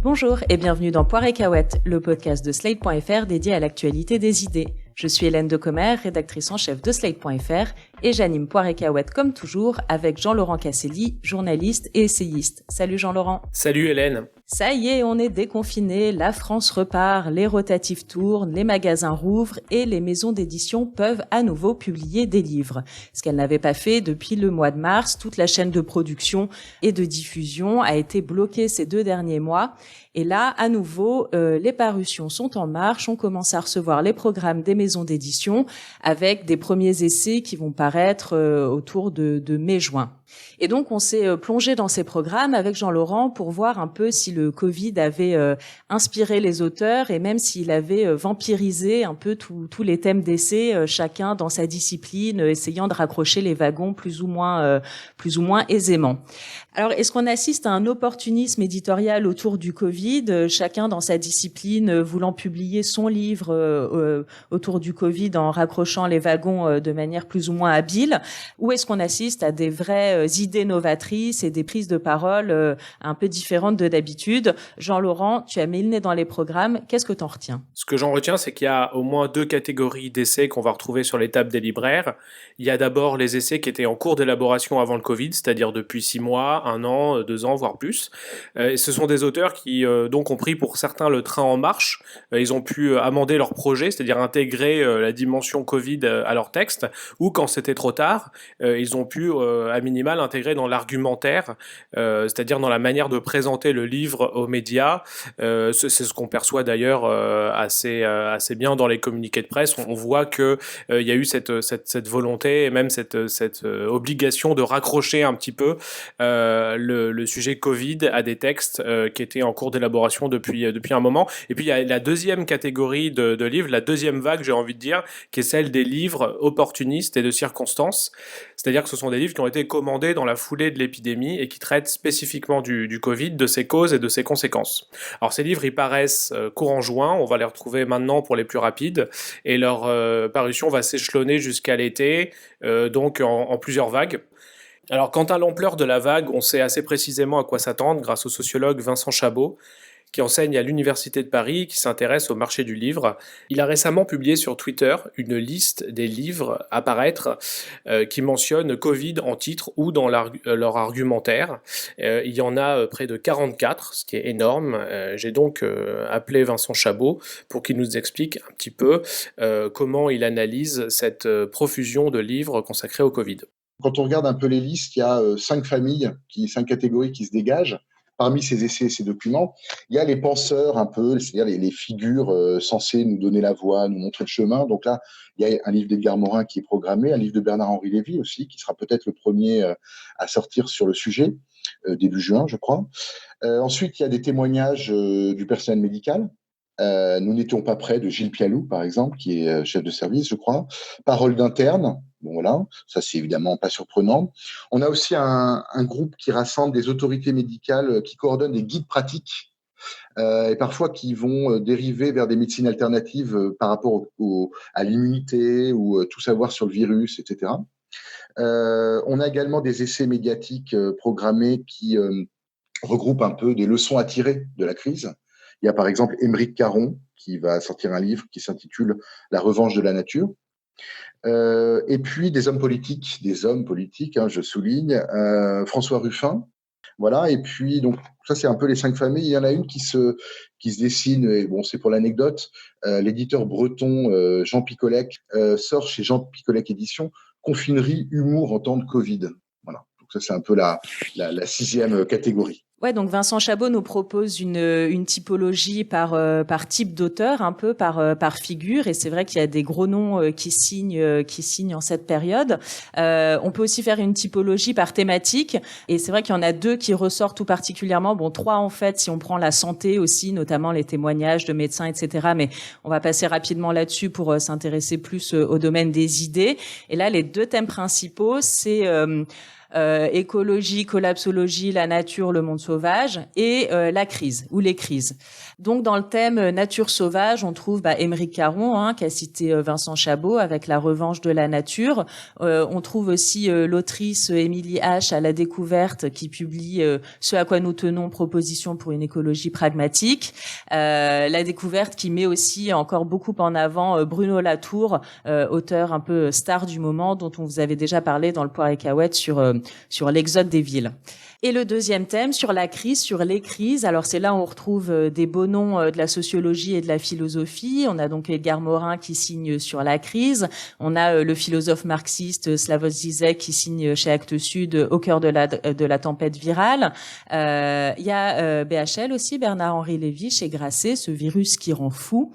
Bonjour et bienvenue dans Poire et Cahuète, le podcast de Slate.fr dédié à l'actualité des idées. Je suis Hélène Decomer, rédactrice en chef de Slate.fr et j'anime Poire et Cahuète comme toujours avec Jean-Laurent Casselli, journaliste et essayiste. Salut Jean-Laurent. Salut Hélène. Ça y est, on est déconfiné, la France repart, les rotatifs tournent, les magasins rouvrent et les maisons d'édition peuvent à nouveau publier des livres. Ce qu'elles n'avaient pas fait depuis le mois de mars, toute la chaîne de production et de diffusion a été bloquée ces 2 derniers mois. Et là, à nouveau, les parutions sont en marche. On commence à recevoir les programmes des maisons d'édition avec des premiers essais qui vont paraître autour de mai-juin. Et donc, on s'est plongé dans ces programmes avec Jean-Laurent pour voir un peu si le Covid avait inspiré les auteurs et même s'il avait vampirisé un peu tous les thèmes d'essais, chacun dans sa discipline, essayant de raccrocher les wagons plus ou moins aisément. Alors, est-ce qu'on assiste à un opportunisme éditorial autour du Covid, chacun dans sa discipline voulant publier son livre autour du Covid en raccrochant les wagons de manière plus ou moins habile, ou est-ce qu'on assiste à des vraies idées novatrices et des prises de parole un peu différentes de d'habitude? Jean-Laurent, tu as mis le nez dans les programmes, qu'est-ce que t'en retiens? Ce que j'en retiens, c'est qu'il y a au moins 2 catégories d'essais qu'on va retrouver sur les tables des libraires. Il y a d'abord les essais qui étaient en cours d'élaboration avant le Covid, c'est-à-dire depuis 6 mois, 1 an, 2 ans, voire plus. Et ce sont des auteurs qui donc ont pris pour certains le train en marche. Ils ont pu amender leur projet, c'est-à-dire intégrer la dimension Covid à leur texte, ou quand c'était trop tard, ils ont pu à minimal intégrer dans l'argumentaire, c'est-à-dire dans la manière de présenter le livre aux médias. C'est ce qu'on perçoit d'ailleurs assez bien dans les communiqués de presse. On voit que il y a eu cette volonté et même cette obligation de raccrocher un petit peu le sujet Covid à des textes qui étaient en cours d'élaboration depuis un moment. Et puis il y a la deuxième catégorie de livres, la deuxième vague, j'ai envie de dire, qui est celle des livres opportunistes et de circonstances. C'est-à-dire que ce sont des livres qui ont été commandés dans la foulée de l'épidémie et qui traitent spécifiquement du Covid, de ses causes et de ses conséquences. Alors ces livres, ils paraissent courant juin, on va les retrouver maintenant pour les plus rapides, et leur parution va s'échelonner jusqu'à l'été, donc en plusieurs vagues. Alors quant à l'ampleur de la vague, on sait assez précisément à quoi s'attendre grâce au sociologue Vincent Chabot, qui enseigne à l'Université de Paris, qui s'intéresse au marché du livre. Il a récemment publié sur Twitter une liste des livres à paraître qui mentionnent Covid en titre ou dans leur argumentaire. Il y en a près de 44, ce qui est énorme. J'ai donc appelé Vincent Chabot pour qu'il nous explique un petit peu comment il analyse cette profusion de livres consacrés au Covid. Quand on regarde un peu les listes, il y a 5 catégories qui se dégagent. Parmi ces essais et ces documents, il y a les penseurs un peu, c'est-à-dire les figures censées nous donner la voie, nous montrer le chemin. Donc là, il y a un livre d'Edgar Morin qui est programmé, un livre de Bernard-Henri Lévy aussi, qui sera peut-être le premier à sortir sur le sujet, début juin, je crois. Ensuite, il y a des témoignages du personnel médical. Nous n'étions pas prêts de Gilles Pialou, par exemple, qui est chef de service, je crois. Parole d'interne. Bon, voilà, ça c'est évidemment pas surprenant. On a aussi un groupe qui rassemble des autorités médicales qui coordonnent des guides pratiques et parfois qui vont dériver vers des médecines alternatives par rapport à l'immunité ou tout savoir sur le virus, etc. On a également des essais médiatiques programmés qui regroupent un peu des leçons à tirer de la crise. Il y a par exemple Émeric Caron qui va sortir un livre qui s'intitule « La revanche de la nature ». Et puis des hommes politiques, je souligne, François Ruffin, voilà. Et puis donc ça c'est un peu les 5 familles. Il y en a une qui se dessine, et bon c'est pour l'anecdote. L'éditeur breton Jean Picolec sort chez Jean Picolec Éditions Confinerie, humour en temps de Covid. Voilà. Donc ça c'est un peu la 6e catégorie. Ouais, donc Vincent Chabot nous propose une typologie par type d'auteur, un peu par figure, et c'est vrai qu'il y a des gros noms qui signent en cette période. On peut aussi faire une typologie par thématique, et c'est vrai qu'il y en a 2 qui ressortent tout particulièrement. Bon, 3 en fait, si on prend la santé aussi, notamment les témoignages de médecins, etc. Mais on va passer rapidement là-dessus pour s'intéresser plus au domaine des idées. Et là, les 2 thèmes principaux, c'est écologie, collapsologie, la nature, le monde sauvage, et la crise ou les crises. Donc dans le thème nature sauvage, on trouve Émeric Caron, qu'a cité Vincent Chabot avec La revanche de la nature. On trouve aussi l'autrice Émilie H à La Découverte qui publie Ce à quoi nous tenons, proposition pour une écologie pragmatique. La Découverte qui met aussi encore beaucoup en avant Bruno Latour, auteur un peu star du moment dont on vous avait déjà parlé dans le Poire et Cahuète sur l'exode des villes. Et le deuxième thème, sur la crise, sur les crises. Alors c'est là où on retrouve des beaux noms de la sociologie et de la philosophie. On a donc Edgar Morin qui signe sur la crise. On a le philosophe marxiste Slavoj Žižek qui signe chez Actes Sud Au cœur de la tempête virale. Il y a BHL aussi, Bernard-Henri Lévy chez Grasset, Ce virus qui rend fou.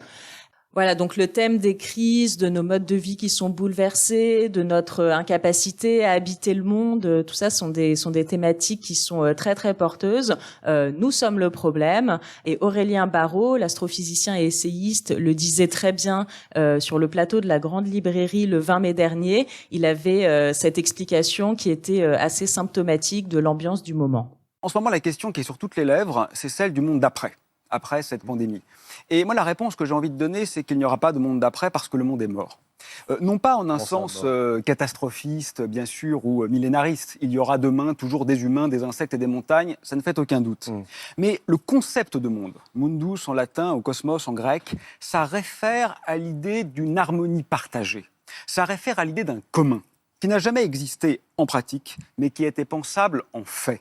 Voilà, donc le thème des crises, de nos modes de vie qui sont bouleversés, de notre incapacité à habiter le monde, tout ça sont des thématiques qui sont très très porteuses. Nous sommes le problème, et Aurélien Barraud, l'astrophysicien et essayiste, le disait très bien sur le plateau de la Grande Librairie le 20 mai dernier. Il avait cette explication qui était assez symptomatique de l'ambiance du moment. En ce moment, la question qui est sur toutes les lèvres, c'est celle du monde après cette pandémie. Et moi, la réponse que j'ai envie de donner, c'est qu'il n'y aura pas de monde d'après parce que le monde est mort. Non pas en un sens catastrophiste, bien sûr, ou millénariste. Il y aura demain toujours des humains, des insectes et des montagnes, ça ne fait aucun doute. Mais le concept de monde, mundus en latin, ou cosmos en grec, ça réfère à l'idée d'une harmonie partagée. Ça réfère à l'idée d'un commun, qui n'a jamais existé en pratique, mais qui était pensable en fait.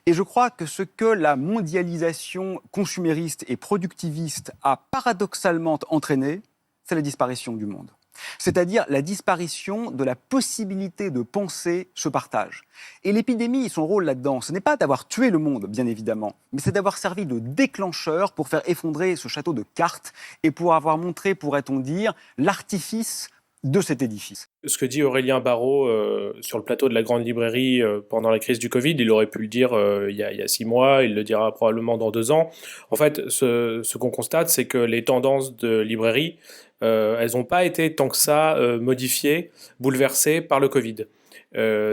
Et je crois que ce que la mondialisation consumériste et productiviste a paradoxalement entraîné, c'est la disparition du monde. C'est-à-dire la disparition de la possibilité de penser ce partage. Et l'épidémie, son rôle là-dedans, ce n'est pas d'avoir tué le monde, bien évidemment, mais c'est d'avoir servi de déclencheur pour faire effondrer ce château de cartes et pour avoir montré, pourrait-on dire, l'artifice de cet édifice. Ce que dit Aurélien Barraud sur le plateau de la Grande Librairie pendant la crise du Covid, il aurait pu le dire il y a 6 mois, il le dira probablement dans 2 ans. En fait, ce qu'on constate, c'est que les tendances de librairie, elles n'ont pas été tant que ça modifiées, bouleversées par le Covid.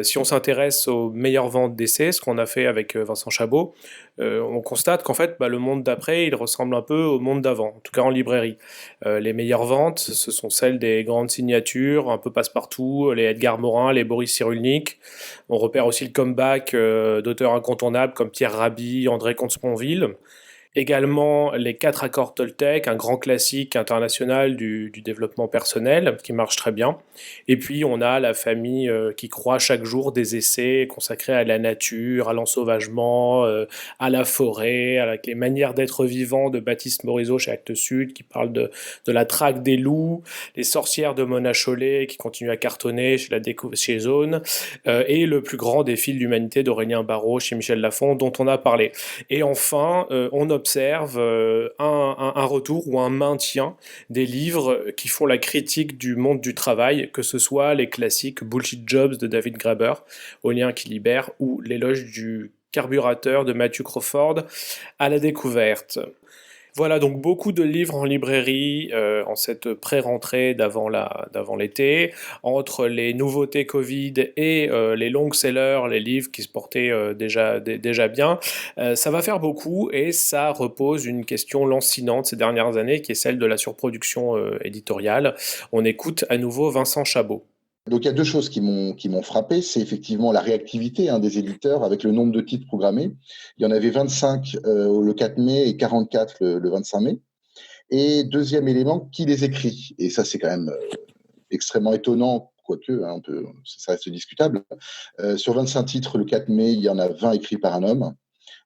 Si on s'intéresse aux meilleures ventes d'essais, ce qu'on a fait avec Vincent Chabot, on constate qu'en fait, le monde d'après, il ressemble un peu au monde d'avant, en tout cas en librairie. Les meilleures ventes, ce sont celles des grandes signatures, un peu passe-partout, les Edgar Morin, les Boris Cyrulnik. On repère aussi le comeback d'auteurs incontournables comme Pierre Rabhi, André Comte-Sponville. Également les 4 accords Toltec, un grand classique international du développement personnel qui marche très bien. Et puis on a la famille qui croit chaque jour des essais consacrés à la nature, à l'ensauvagement, à la forêt, à les manières d'être vivant de Baptiste Morisot chez Actes Sud qui parle de la traque des loups, les sorcières de Mona Chollet qui continuent à cartonner chez Zone, et le plus grand défi de l'humanité d'Aurélien Barraud chez Michel Lafon dont on a parlé. Et enfin, on observe un retour ou un maintien des livres qui font la critique du monde du travail, que ce soit les classiques Bullshit Jobs de David Graeber, Au lien qui libère, ou L'éloge du carburateur de Matthew Crawford à la découverte. Voilà donc beaucoup de livres en librairie en cette pré-rentrée d'avant l'été, entre les nouveautés Covid et les long-sellers, les livres qui se portaient déjà bien. Ça va faire beaucoup et ça repose une question lancinante ces dernières années qui est celle de la surproduction éditoriale. On écoute à nouveau Vincent Chabot. Donc il y a 2 choses qui m'ont frappé, c'est effectivement la réactivité des éditeurs avec le nombre de titres programmés. Il y en avait 25 le 4 mai et 44 le 25 mai. Et deuxième élément, qui les écrit? Et ça c'est quand même extrêmement étonnant, quoique ça reste discutable. Sur 25 titres le 4 mai, il y en a 20 écrits par un homme,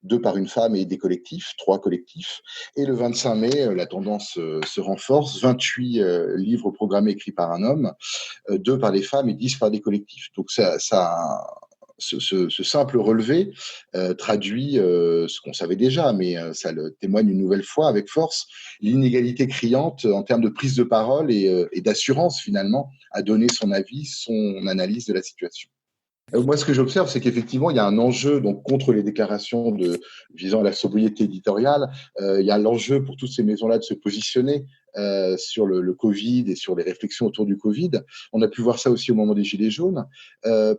2 par une femme et des collectifs, 3 collectifs. Et le 25 mai, la tendance se renforce, 28 livres programmés écrits par un homme, 2 par des femmes et 10 par des collectifs. Donc ce simple relevé traduit ce qu'on savait déjà, mais ça le témoigne une nouvelle fois avec force, l'inégalité criante en termes de prise de parole et d'assurance finalement à donner son avis, son analyse de la situation. Moi, ce que j'observe, c'est qu'effectivement, il y a un enjeu donc contre les déclarations visant à la sobriété éditoriale. Il y a l'enjeu pour toutes ces maisons-là de se positionner sur le Covid et sur les réflexions autour du Covid. On a pu voir ça aussi au moment des Gilets jaunes,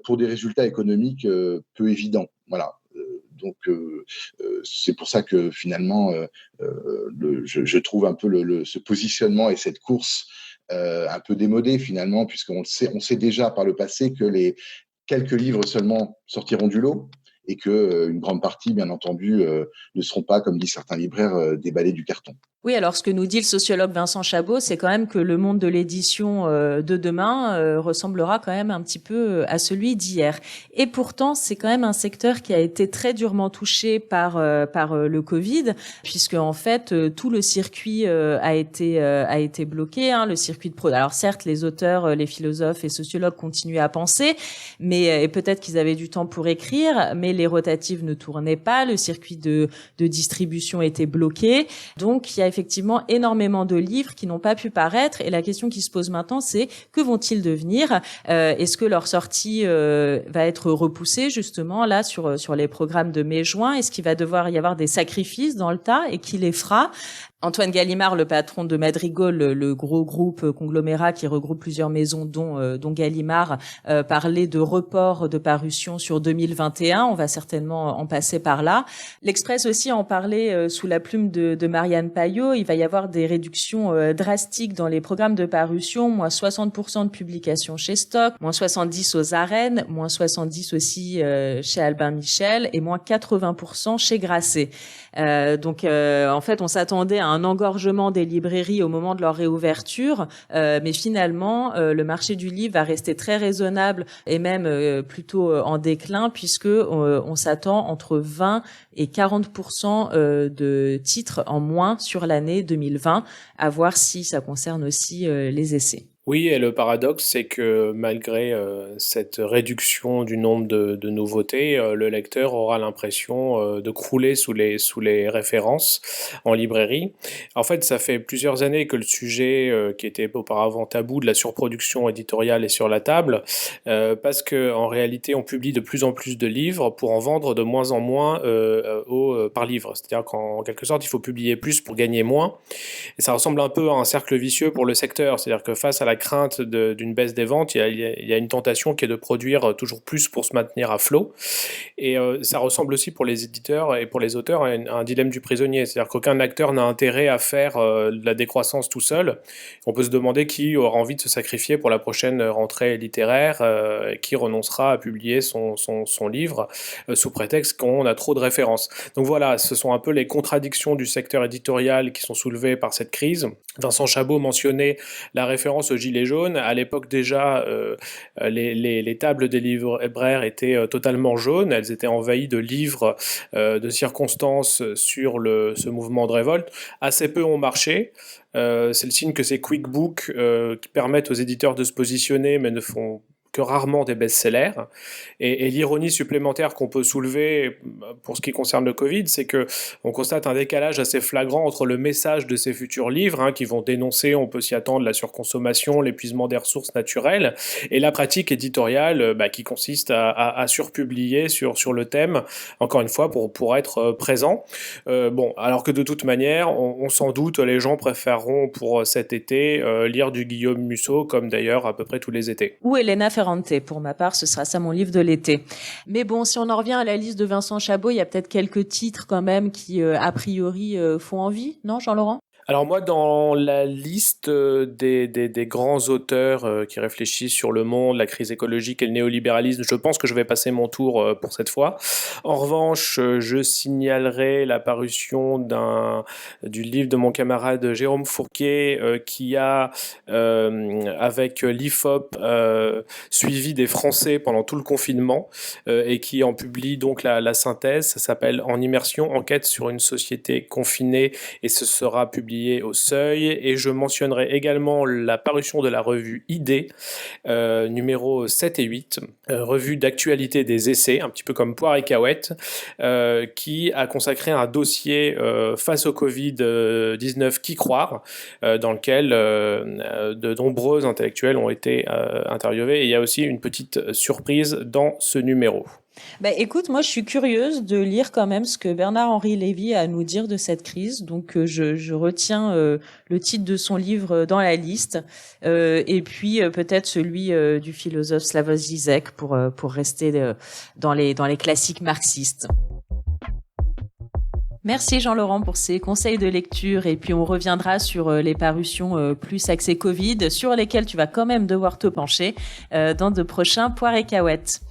pour des résultats économiques peu évidents. Voilà. Donc, c'est pour ça que finalement, je trouve un peu ce positionnement et cette course un peu démodé finalement, puisqu'on on sait déjà par le passé que les quelques livres seulement sortiront du lot et que une grande partie, bien entendu, ne seront pas, comme disent certains libraires, déballés du carton. Oui, alors ce que nous dit le sociologue Vincent Chabot, c'est quand même que le monde de l'édition de demain ressemblera quand même un petit peu à celui d'hier. Et pourtant, c'est quand même un secteur qui a été très durement touché par le Covid, puisque en fait tout le circuit a été bloqué. Hein, le circuit de Alors certes, les auteurs, les philosophes et sociologues continuaient à penser, mais et peut-être qu'ils avaient du temps pour écrire, mais les rotatives ne tournaient pas, le circuit de distribution était bloqué, donc il y a effectivement énormément de livres qui n'ont pas pu paraître, et la question qui se pose maintenant, c'est que vont-ils devenir? Est-ce que leur sortie va être repoussée justement là sur les programmes de mai-juin? Est-ce qu'il va devoir y avoir des sacrifices dans le tas, et qui les fera? Antoine Gallimard, le patron de Madrigal, le gros groupe conglomérat qui regroupe plusieurs maisons, dont Gallimard, parlait de report de parution sur 2021. On va certainement en passer par là. L'Express aussi en parlait sous la plume de Marianne Payot. Il va y avoir des réductions drastiques dans les programmes de parution, moins 60% de publications chez Stock, moins 70 aux arènes, moins 70 aussi chez Albin Michel, et moins 80% chez Grasset. Donc en fait, on s'attendait à un engorgement des librairies au moment de leur réouverture, mais finalement, le marché du livre va rester très raisonnable et même plutôt en déclin, puisque on s'attend entre 20 et 40% de titres en moins sur l'année 2020, à voir si ça concerne aussi les essais. Oui, et le paradoxe, c'est que malgré cette réduction du nombre de nouveautés, le lecteur aura l'impression de crouler sous les références en librairie. En fait, ça fait plusieurs années que le sujet qui était auparavant tabou de la surproduction éditoriale est sur la table, parce que en réalité, on publie de plus en plus de livres pour en vendre de moins en moins par livre. C'est-à-dire qu'en quelque sorte, il faut publier plus pour gagner moins. Et ça ressemble un peu à un cercle vicieux pour le secteur. C'est-à-dire que face à la crainte d'une baisse des ventes, il y a une tentation qui est de produire toujours plus pour se maintenir à flot. Et ça ressemble aussi pour les éditeurs et pour les auteurs à un dilemme du prisonnier. C'est-à-dire qu'aucun acteur n'a intérêt à faire de la décroissance tout seul. On peut se demander qui aura envie de se sacrifier pour la prochaine rentrée littéraire, qui renoncera à publier son livre sous prétexte qu'on a trop de références. Donc voilà, ce sont un peu les contradictions du secteur éditorial qui sont soulevées par cette crise. Vincent Chabot mentionnait la référence aux Gilets jaunes. À l'époque déjà, les tables des libraires étaient totalement jaunes. Elles étaient envahies de livres de circonstances sur ce mouvement de révolte. Assez peu ont marché. C'est le signe que ces quick books qui permettent aux éditeurs de se positionner mais ne font que rarement des best-sellers. Et l'ironie supplémentaire qu'on peut soulever pour ce qui concerne le Covid, c'est que on constate un décalage assez flagrant entre le message de ces futurs livres, qui vont dénoncer, on peut s'y attendre, la surconsommation, l'épuisement des ressources naturelles, et la pratique éditoriale qui consiste à surpublier sur le thème, encore une fois, pour être présent. Alors que de toute manière, on s'en doute, les gens préféreront pour cet été lire du Guillaume Musso, comme d'ailleurs à peu près tous les étés. Ou Elena Ferrante. Pour ma part, ce sera ça mon livre de l'été. Mais bon, si on en revient à la liste de Vincent Chabot, il y a peut-être quelques titres quand même qui, a priori, font envie, non, Jean-Laurent ? Alors moi, dans la liste des grands auteurs qui réfléchissent sur le monde, la crise écologique et le néolibéralisme, je pense que je vais passer mon tour pour cette fois. En revanche, je signalerai la parution du livre de mon camarade Jérôme Fourquet qui a, avec l'IFOP, suivi des Français pendant tout le confinement et qui en publie donc la synthèse. Ça s'appelle « En immersion, enquête sur une société confinée » et ce sera publié au Seuil. Et je mentionnerai également la parution de la revue Idées, numéro 7 et 8, revue d'actualité des essais, un petit peu comme Poire et Cahuète, qui a consacré un dossier face au Covid-19 Qui croire, dans lequel de nombreux intellectuels ont été interviewés. Et il y a aussi une petite surprise dans ce numéro. Écoute, moi je suis curieuse de lire quand même ce que Bernard-Henri Lévy a à nous dire de cette crise. Donc je retiens le titre de son livre dans la liste, et puis peut-être celui du philosophe Slavoj Žižek pour rester dans les classiques marxistes. Merci Jean-Laurent pour ces conseils de lecture, et puis on reviendra sur les parutions plus axées Covid, sur lesquelles tu vas quand même devoir te pencher dans de prochains Poires et Cahuètes.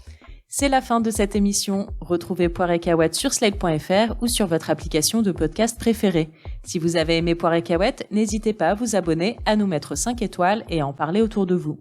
C'est la fin de cette émission. Retrouvez Poires et Cahuètes sur slate.fr ou sur votre application de podcast préférée. Si vous avez aimé Poires et Cahuètes, n'hésitez pas à vous abonner, à nous mettre 5 étoiles et à en parler autour de vous.